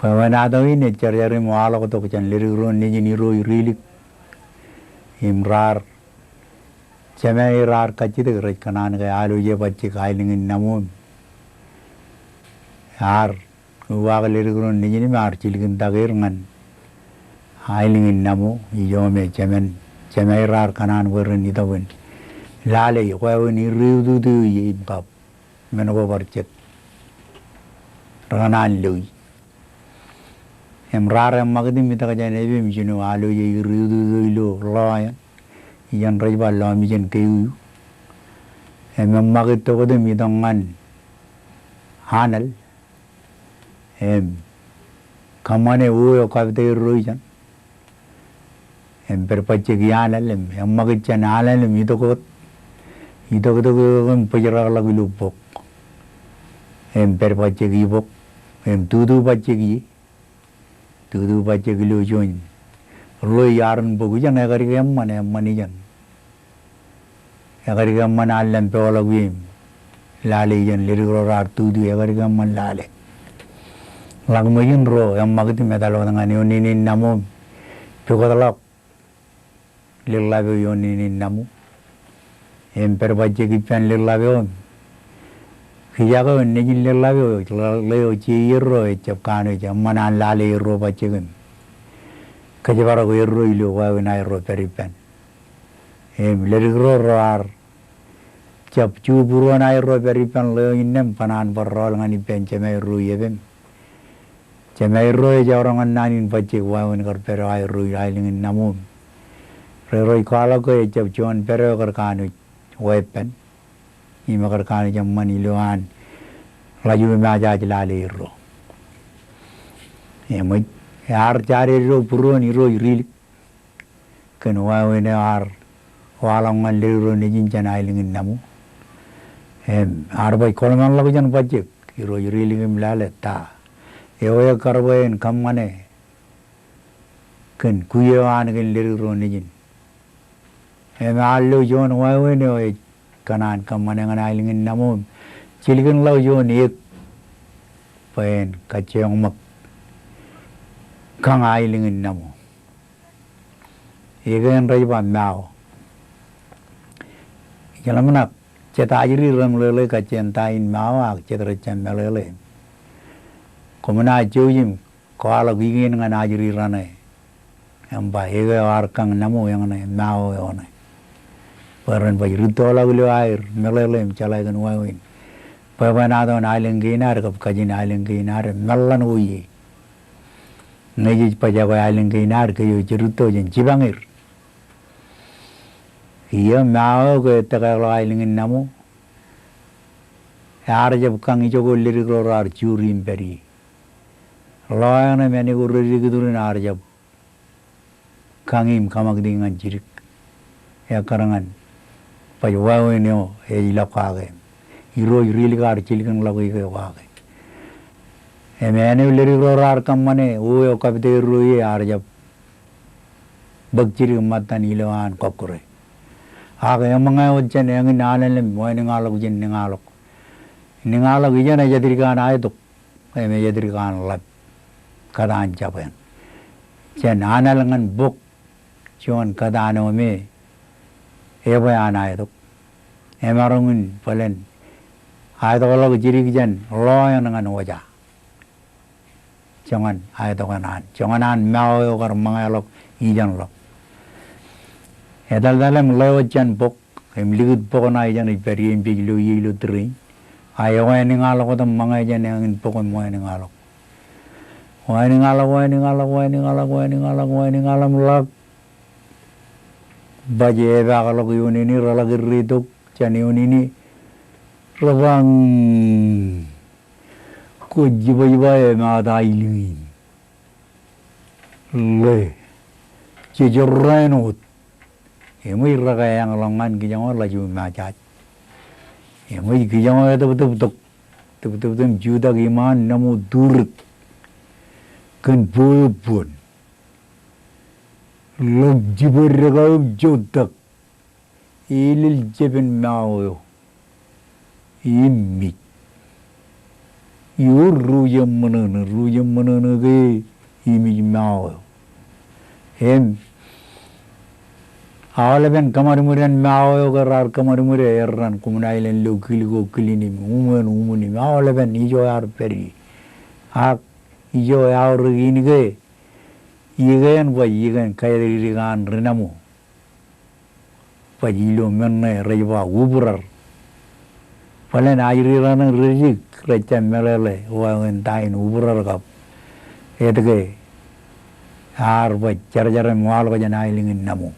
Pawanado ini cari-cari muala ko to kucan lirigro ni ro rilik imrar cemai rar kacit gerai kanan ke alu je bacci kailingin namun ar uwag lirigro ni mar ciligin tagirangan kailingin namu ijome cemai rar kanan werin itawin lale ko ni riudu du yimbab menogo barcet ranan lui emrar magdim mitaka jane be mijinu alu ye riudu lo loya yan rajba lo mijen kayu magit to kodem midangan hanal kamane uyo kavte roijan perpache gianal magit chanalal mitoko pajara lagu pok perpache gi pok tudu pache gi lu join lo yaran bogu jan agari mane mani jan agari man allan peola wim lale jan lirigro rar tudu agari man lale lagmajin ro magit medalo ngani oni namo pegodalak lillabe yoni namu perpache gi pen lillabe Kijago negin lelawe leo ciro cepkano jamanan lale ro pacegun kajabara go ro ilo wa na ro peripen lerigro roar cap cuburo na ro peripen le inem panan parol ngani pen cemai ro yebem cemai ro jarangan nanin pace wa wen kar pero ai ro ailingin namu ro kala go cap jon pero kar kanu wepen ima karkani jamman iluan laju maja jilale ro emoi yar jare ro puro ni ro ril ken wa wene ar walang ngal ro ni jinjan ailingin namu ar bai kolman lagu jan pajek ro rilingim lale ta eoya karboen kamane ken kuyewan gen ro ni jin allo jon wa wene kanan kamane ngan ailingin namu ciligin lau yo ni pen kaceng mak kang ailingin namu igen rai ban nao jalamnak ceta ajiri ram lele kacen tain mau ak cetra cem lele komana jojim kala gigin ngan ajiri rane amba ege ar kang namu yang ne mau yone Paran baju ritual lagu air melelem calai kan wawin. Papanado nailenginar kap kaji nailenginar melan uyi. Ngaji pajawa nailenginar kayu ceruto jen cibangir. Iya mau ke takal ailengin namu. Ar jab kang ijo golir ar curi imperi. Loyang na meni gurri kudurin ar jab kangim kamak dengan cirik. Ya karangan. Pajawa ini ilakage, iro irilikar cilikan lagu ikawage. Emane lirigro rar kamane, uyo kapite ruye arjab bagciri matan iloan kokore. Age emangay ucen engin nalalem, moy ningalog jen ningalog. Ningalog ijan ay jadirikan aytuk, eme jadirikan lab kadaan capen. Jen analangan buk, cuman kadaan ome. Eba ana itu, emarungun palen, ayat kalau keciri kijan, lo yang dengan wajah, jangan ayat jangan mau kar mengelok ijan lo. Dalam lo jan pok, ligut pok na ijan iperi impik lo ilu teri, ayo yang ngalok atau mengai jan yang pok mau yang ngalok, lak. Baje bakal yun ini ralagir rituk cani yun ini rabang ko jiba mata ilingin le cejorrenut emoi raga yang longan kijang laju macet emoi kijang betul juda iman namu durut kan pun log jiberga jodak ilil jeben mau imit 요 루염머는 그 이미 마오 awalben kamarimuren mawo garar kamarimure erran kumunailen lokiligo kilinim umunim awalben ijo yar peri ak ijo yar inige igen ba igen kairigan renamu pajilo menne rejba uburar palen ayriran rejik recam melele wangen tain uburar kap etge ar ba jar mual ko janailingin namu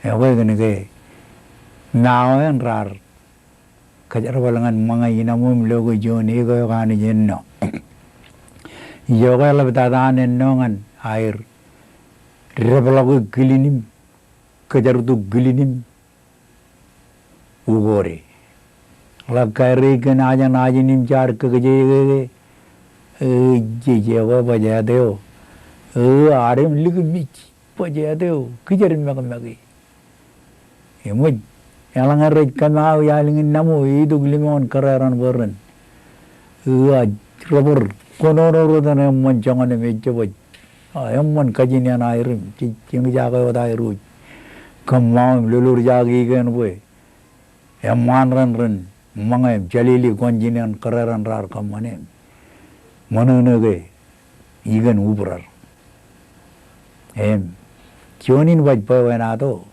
Ewe gini ke ngawen rar kajar balangan mga inamum logo joni ko kani jenno yoga labtadaan ennongan air reblago gilinim kajar tu gilinim ugore lakari ke najinim char ke je wa baja deo arem ligmich baja deo kijarin magmagi Emoj, yang ngerej kanau yalingin namu itu glimon keraran beren. Robor konono dan emon jangan emejeboj. Emon kajian airim, cing jaga wada airuj. Kamau lulur jagi kan boy. Emman ren, mangem jalili konjian keraran rar kamanem. Mana nege, ikan ubrar. Jonin baj pawenado.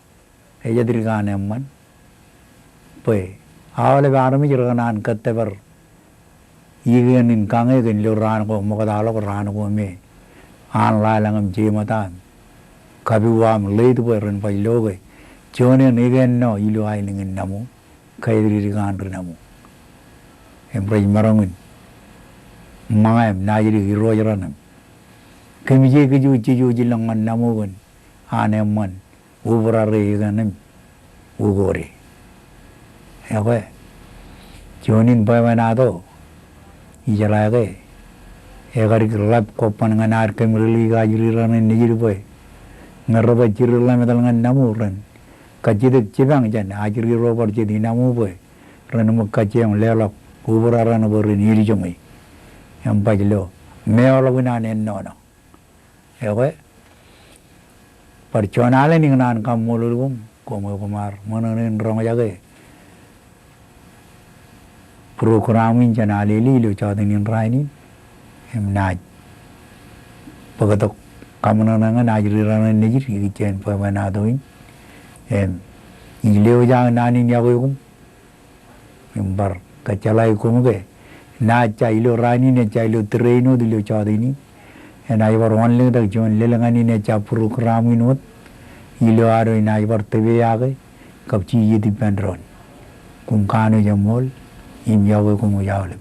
Ejadirikan emman, poi awalnya barang jeranan keteper, igen in kange gen luran ko mukadalo ran ko me, an langam jematan, kabiwam late peren pai loge, jonen igen no ilu ailingin namu, kaidirikan renamu, emprai marangin, mangam najiri hero jeranam, kemije keju jilangan namu gen, an emman. Uberare iganem ugore. Ewe, jonin pamanado, ijalage, egari lap kopan nganar kemirili gajiriran nijir boy, ngaraba jirilan medalangan namuran, kajidek cibang jan, ajiri robar jadi namu boy, renemu kaciyang lelok, uberaran borin iri jomai, yang pajlo, meolawinan ennono. Ewe, Perconale ning nan kam mulurgum komo pemar mananen rong jage programin janale li lo chadinin raini naj pagatok kamananga najrirana nejir ichen pamana doin ileo jang nanin yagum bar kacalai komuge na chailo rani ne chailo treino dilo chadini Naibar only the John Lilangani nature program in what Ilo Aro in Ivar Teviage, Kapchi dependron. Kumkano Jamol, in Yawe Kumuyale.